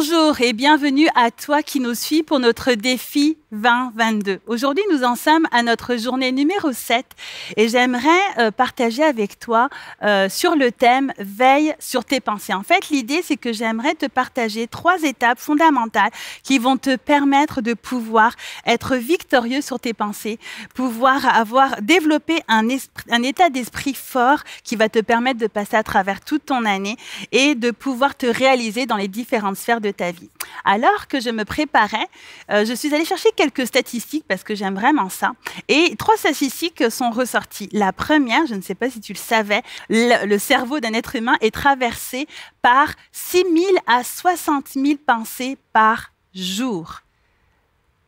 Bonjour et bienvenue à toi qui nous suis pour notre défi 2022. Aujourd'hui, nous en sommes à notre journée numéro 7 et j'aimerais partager avec toi sur le thème « Veille sur tes pensées ». En fait, l'idée, c'est que j'aimerais te partager 3 étapes fondamentales qui vont te permettre de pouvoir être victorieux sur tes pensées, pouvoir développer un état d'esprit fort qui va te permettre de passer à travers toute ton année et de pouvoir te réaliser dans les différentes sphères de ta vie. Alors que je me préparais, je suis allée chercher quelques statistiques parce que j'aime vraiment ça. Et 3 statistiques sont ressorties. La première, je ne sais pas si tu le savais, le cerveau d'un être humain est traversé par 6 000 à 60 000 pensées par jour.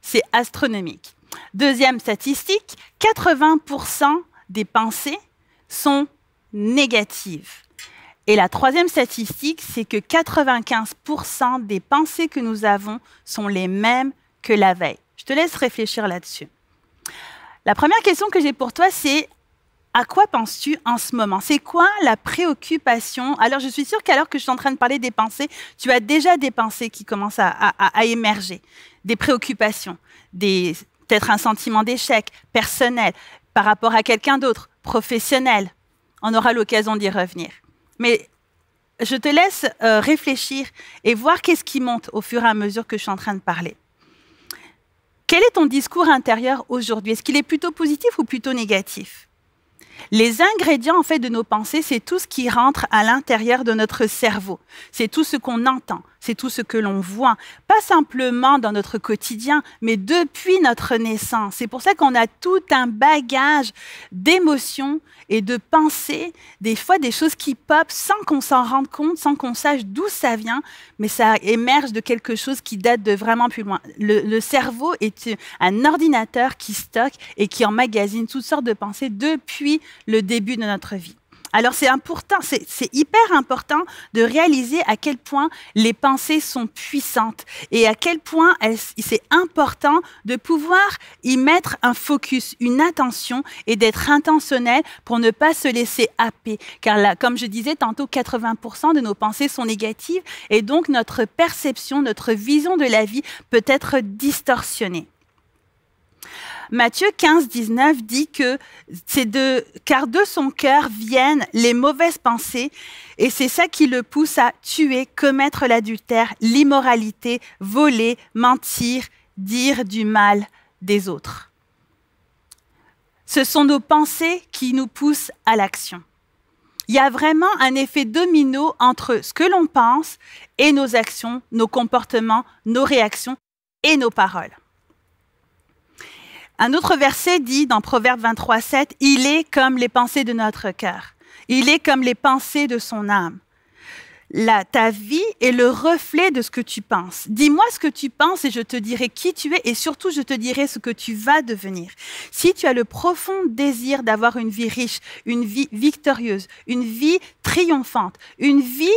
C'est astronomique. Deuxième statistique, 80% des pensées sont négatives. Et la troisième statistique, c'est que 95% des pensées que nous avons sont les mêmes que la veille. Je te laisse réfléchir là-dessus. La première question que j'ai pour toi, c'est à quoi penses-tu en ce moment? C'est quoi la préoccupation? Alors, je suis sûre qu'alors que je suis en train de parler des pensées, tu as déjà des pensées qui commencent à émerger, des préoccupations, peut-être un sentiment d'échec personnel par rapport à quelqu'un d'autre, professionnel. On aura l'occasion d'y revenir. Mais je te laisse réfléchir et voir qu'est-ce qui monte au fur et à mesure que je suis en train de parler. Quel est ton discours intérieur aujourd'hui? Est-ce qu'il est plutôt positif ou plutôt négatif? Les ingrédients en fait de nos pensées, c'est tout ce qui rentre à l'intérieur de notre cerveau. C'est tout ce qu'on entend, c'est tout ce que l'on voit, pas simplement dans notre quotidien, mais depuis notre naissance. C'est pour ça qu'on a tout un bagage d'émotions et de pensées, des fois des choses qui popent sans qu'on s'en rende compte, sans qu'on sache d'où ça vient, mais ça émerge de quelque chose qui date de vraiment plus loin. Le cerveau est un ordinateur qui stocke et qui emmagasine toutes sortes de pensées depuis le début de notre vie. Alors c'est important, c'est hyper important de réaliser à quel point les pensées sont puissantes et à quel point c'est important de pouvoir y mettre un focus, une attention et d'être intentionnel pour ne pas se laisser happer. Car là, comme je disais tantôt, 80% de nos pensées sont négatives et donc notre perception, notre vision de la vie peut être distorsionnée. Matthieu 15, 19 dit que car de son cœur viennent les mauvaises pensées et c'est ça qui le pousse à tuer, commettre l'adultère, l'immoralité, voler, mentir, dire du mal des autres. Ce sont nos pensées qui nous poussent à l'action. Il y a vraiment un effet domino entre ce que l'on pense et nos actions, nos comportements, nos réactions et nos paroles. Un autre verset dit dans Proverbe 23, 7, « Il est comme les pensées de notre cœur. Il est comme les pensées de son âme. » Ta vie est le reflet de ce que tu penses. Dis-moi ce que tu penses et je te dirai qui tu es et surtout je te dirai ce que tu vas devenir. Si tu as le profond désir d'avoir une vie riche, une vie victorieuse, une vie triomphante, une vie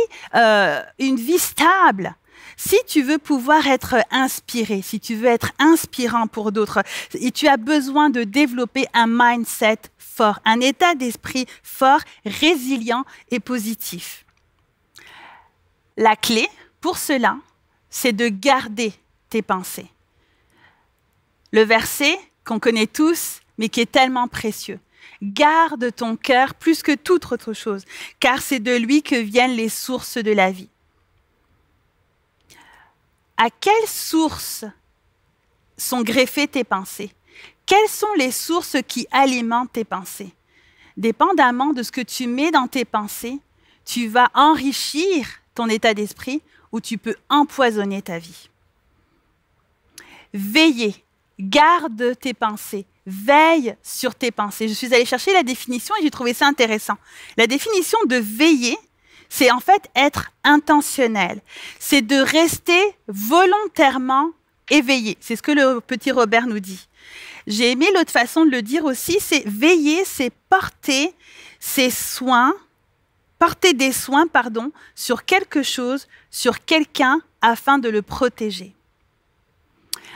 stable, si tu veux pouvoir être inspiré, si tu veux être inspirant pour d'autres, et tu as besoin de développer un mindset fort, un état d'esprit fort, résilient et positif. La clé pour cela, c'est de garder tes pensées. Le verset qu'on connaît tous, mais qui est tellement précieux. Garde ton cœur plus que toute autre chose, car c'est de lui que viennent les sources de la vie. À quelles sources sont greffées tes pensées? Quelles sont les sources qui alimentent tes pensées? Dépendamment de ce que tu mets dans tes pensées, tu vas enrichir ton état d'esprit ou tu peux empoisonner ta vie. Veillez, garde tes pensées, veille sur tes pensées. Je suis allée chercher la définition et j'ai trouvé ça intéressant. La définition de veiller, c'est en fait être intentionnel. C'est de rester volontairement éveillé. C'est ce que le petit Robert nous dit. J'ai aimé l'autre façon de le dire aussi, c'est veiller, c'est porter des soins, sur quelque chose, sur quelqu'un, afin de le protéger.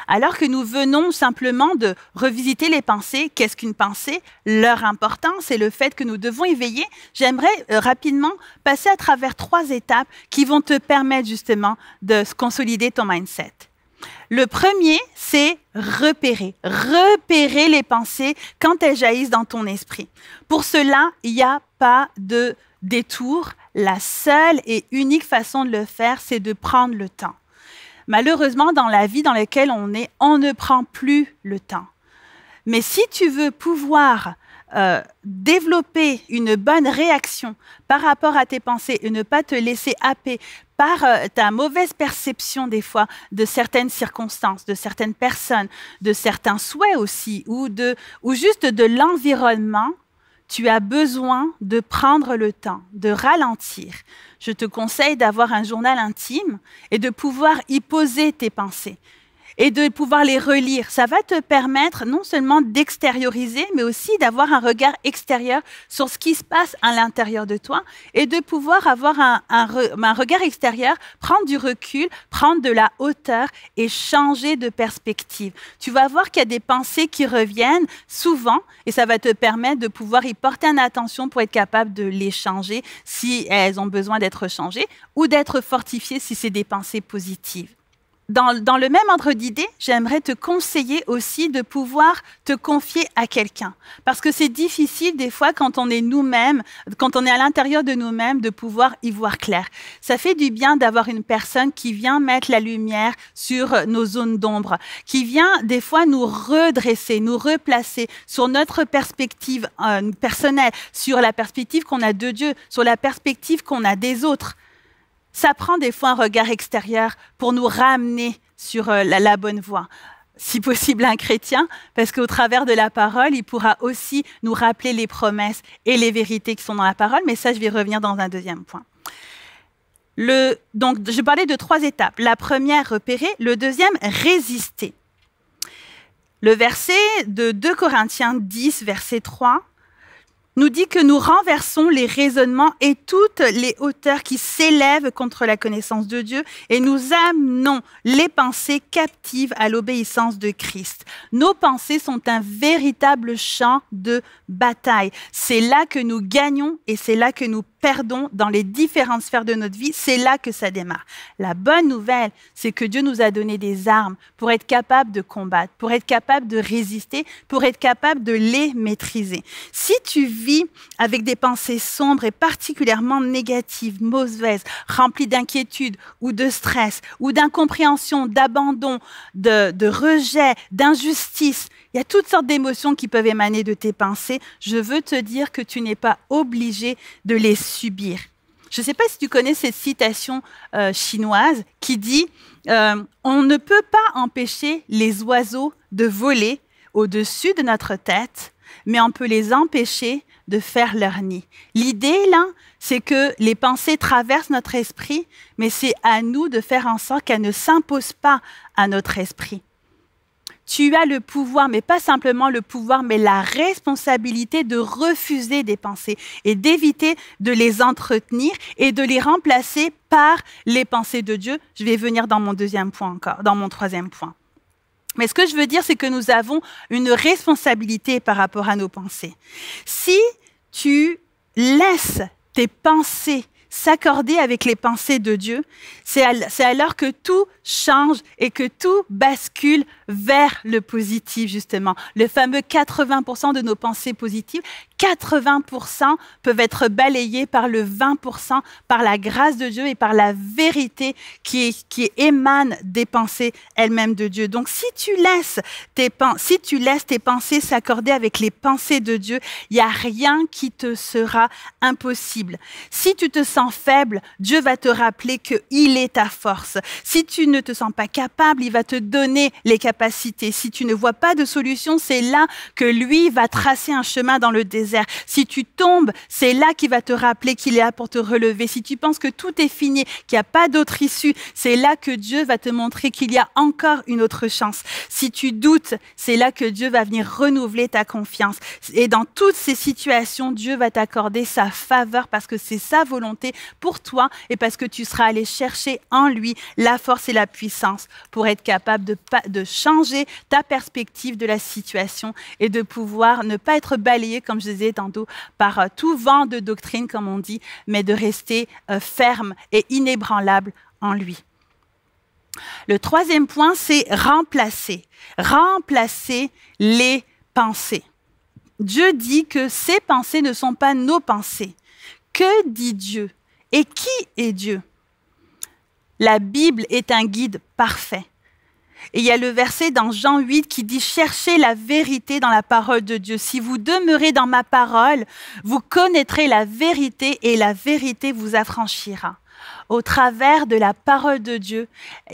Alors que nous venons simplement de revisiter les pensées, qu'est-ce qu'une pensée, leur importance et le fait que nous devons y veiller, j'aimerais rapidement passer à travers 3 étapes qui vont te permettre justement de consolider ton mindset. Le premier, c'est repérer. Repérer les pensées quand elles jaillissent dans ton esprit. Pour cela, il n'y a pas de détour. La seule et unique façon de le faire, c'est de prendre le temps. Malheureusement, dans la vie dans laquelle on est, on ne prend plus le temps. Mais si tu veux pouvoir développer une bonne réaction par rapport à tes pensées et ne pas te laisser happer par ta mauvaise perception des fois de certaines circonstances, de certaines personnes, de certains souhaits aussi, ou juste de l'environnement, tu as besoin de prendre le temps, de ralentir. Je te conseille d'avoir un journal intime et de pouvoir y poser tes pensées et de pouvoir les relire. Ça va te permettre non seulement d'extérioriser, mais aussi d'avoir un regard extérieur sur ce qui se passe à l'intérieur de toi et de pouvoir avoir un regard extérieur, prendre du recul, prendre de la hauteur et changer de perspective. Tu vas voir qu'il y a des pensées qui reviennent souvent et ça va te permettre de pouvoir y porter une attention pour être capable de les changer si elles ont besoin d'être changées ou d'être fortifiées si c'est des pensées positives. Dans le même ordre d'idée, j'aimerais te conseiller aussi de pouvoir te confier à quelqu'un. Parce que c'est difficile des fois quand on est nous-mêmes, quand on est à l'intérieur de nous-mêmes, de pouvoir y voir clair. Ça fait du bien d'avoir une personne qui vient mettre la lumière sur nos zones d'ombre, qui vient des fois nous redresser, nous replacer sur notre perspective personnelle, sur la perspective qu'on a de Dieu, sur la perspective qu'on a des autres. Ça prend des fois un regard extérieur pour nous ramener sur la bonne voie. Si possible, un chrétien, parce qu'au travers de la parole, il pourra aussi nous rappeler les promesses et les vérités qui sont dans la parole. Mais ça, je vais y revenir dans un deuxième point. Donc, je parlais de 3 étapes. La première, repérer. Le deuxième, résister. Le verset de 2 Corinthiens 10, verset 3, nous dit que nous renversons les raisonnements et toutes les hauteurs qui s'élèvent contre la connaissance de Dieu et nous amenons les pensées captives à l'obéissance de Christ. Nos pensées sont un véritable champ de bataille. C'est là que nous gagnons et c'est là que nous perdons dans les différentes sphères de notre vie. C'est là que ça démarre. La bonne nouvelle, c'est que Dieu nous a donné des armes pour être capable de combattre, pour être capable de résister, pour être capable de les maîtriser. Si tu vis avec des pensées sombres et particulièrement négatives, mauvaises, remplies d'inquiétude ou de stress ou d'incompréhension, d'abandon, de rejet, d'injustice, il y a toutes sortes d'émotions qui peuvent émaner de tes pensées. Je veux te dire que tu n'es pas obligé de les subir. Je ne sais pas si tu connais cette citation chinoise qui dit on ne peut pas empêcher les oiseaux de voler au-dessus de notre tête, mais on peut les empêcher de faire leur nid. L'idée, là, c'est que les pensées traversent notre esprit, mais c'est à nous de faire en sorte qu'elles ne s'imposent pas à notre esprit. Tu as le pouvoir, mais pas simplement le pouvoir, mais la responsabilité de refuser des pensées et d'éviter de les entretenir et de les remplacer par les pensées de Dieu. Je vais venir dans mon deuxième point encore, dans mon troisième point. Mais ce que je veux dire, c'est que nous avons une responsabilité par rapport à nos pensées. Si tu laisses tes pensées s'accorder avec les pensées de Dieu, c'est alors que tout change et que tout bascule vers le positif, justement. Le fameux 80% de nos pensées positives, 80% peuvent être balayées par le 20%, par la grâce de Dieu et par la vérité qui émane des pensées elles-mêmes de Dieu. Donc, si tu laisses tes pensées s'accorder avec les pensées de Dieu, il n'y a rien qui te sera impossible. Si tu te sens faible, Dieu va te rappeler qu'il est ta force. Si tu ne te sens pas capable, il va te donner les capacités. Si tu ne vois pas de solution, c'est là que lui va tracer un chemin dans le désert désert. Si tu tombes, c'est là qu'il va te rappeler qu'il est là pour te relever. Si tu penses que tout est fini, qu'il n'y a pas d'autre issue, c'est là que Dieu va te montrer qu'il y a encore une autre chance. Si tu doutes, c'est là que Dieu va venir renouveler ta confiance. Et dans toutes ces situations, Dieu va t'accorder sa faveur parce que c'est sa volonté pour toi et parce que tu seras allé chercher en lui la force et la puissance pour être capable de changer ta perspective de la situation et de pouvoir ne pas être balayé, comme je disais tantôt, par tout vent de doctrine, comme on dit, mais de rester ferme et inébranlable en lui. Le troisième point, c'est remplacer. Remplacer les pensées. Dieu dit que ces pensées ne sont pas nos pensées. Que dit Dieu? Et qui est Dieu? La Bible est un guide parfait. Et il y a le verset dans Jean 8 qui dit « Cherchez la vérité dans la parole de Dieu. Si vous demeurez dans ma parole, vous connaîtrez la vérité et la vérité vous affranchira. » Au travers de la parole de Dieu,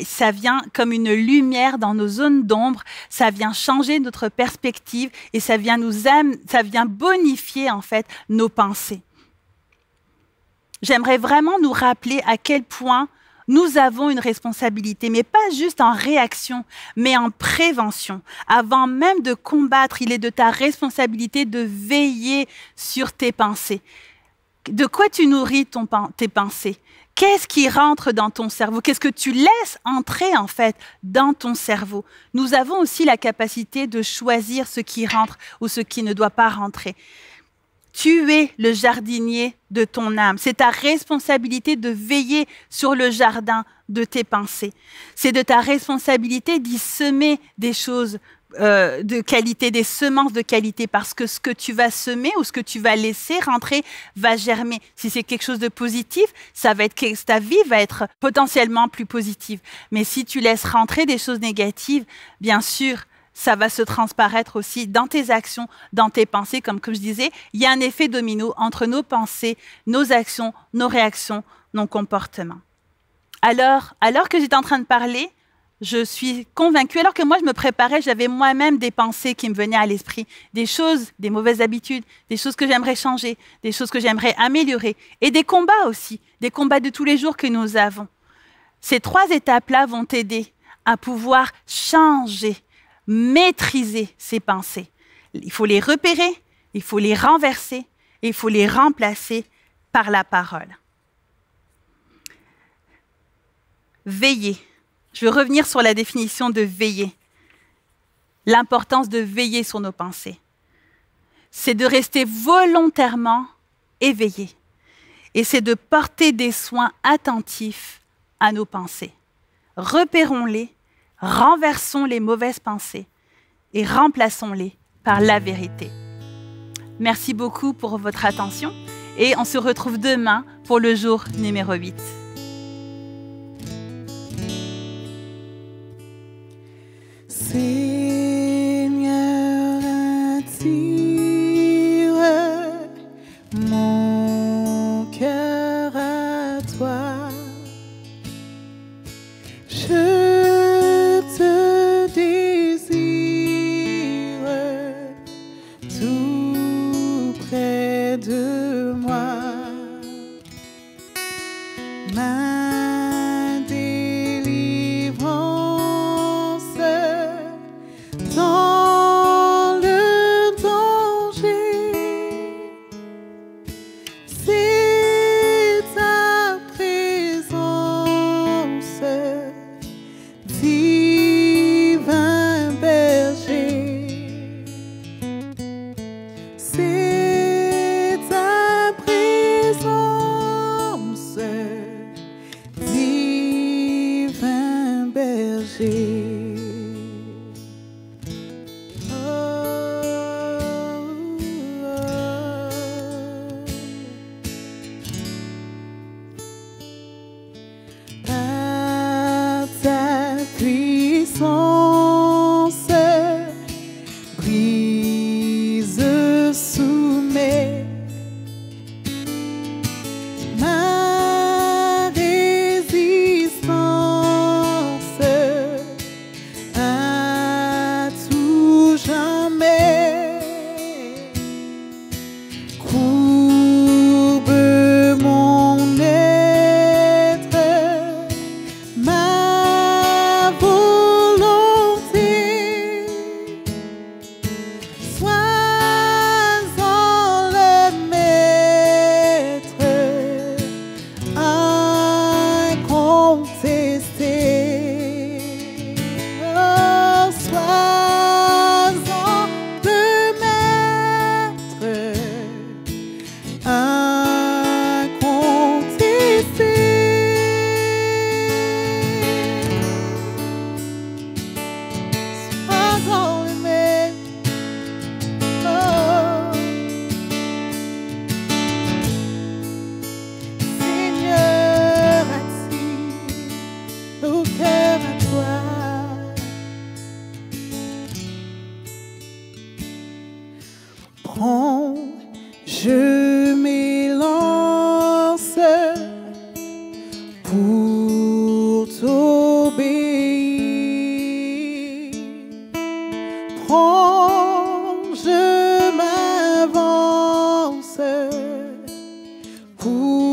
ça vient comme une lumière dans nos zones d'ombre, ça vient changer notre perspective et ça vient bonifier en fait nos pensées. J'aimerais vraiment nous rappeler à quel point nous avons une responsabilité, mais pas juste en réaction, mais en prévention. Avant même de combattre, il est de ta responsabilité de veiller sur tes pensées. De quoi tu nourris tes pensées? Qu'est-ce qui rentre dans ton cerveau? Qu'est-ce que tu laisses entrer en fait dans ton cerveau? Nous avons aussi la capacité de choisir ce qui rentre ou ce qui ne doit pas rentrer. Tu es le jardinier de ton âme. C'est ta responsabilité de veiller sur le jardin de tes pensées. C'est de ta responsabilité d'y semer des choses de qualité, des semences de qualité, parce que ce que tu vas semer ou ce que tu vas laisser rentrer va germer. Si c'est quelque chose de positif, ta vie va être potentiellement plus positive. Mais si tu laisses rentrer des choses négatives, bien sûr, ça va se transparaître aussi dans tes actions, dans tes pensées. Comme je disais, il y a un effet domino entre nos pensées, nos actions, nos réactions, nos comportements. Alors que j'étais en train de parler, je suis convaincue, alors que moi je me préparais, j'avais moi-même des pensées qui me venaient à l'esprit, des choses, des mauvaises habitudes, des choses que j'aimerais changer, des choses que j'aimerais améliorer, et des combats aussi, des combats de tous les jours que nous avons. Ces 3 étapes-là vont t'aider à pouvoir changer, maîtriser ces pensées. Il faut les repérer, il faut les renverser, et il faut les remplacer par la parole. Veiller. Je vais revenir sur la définition de veiller. L'importance de veiller sur nos pensées. C'est de rester volontairement éveillé. Et c'est de porter des soins attentifs à nos pensées. Repérons-les, renversons les mauvaises pensées et remplaçons-les par la vérité. Merci beaucoup pour votre attention et on se retrouve demain pour le jour numéro 8. Seigneur, attire mon cœur à toi. Je te désire tout près de moi. je m'élance pour t'obéir. Prends, je m'avance pour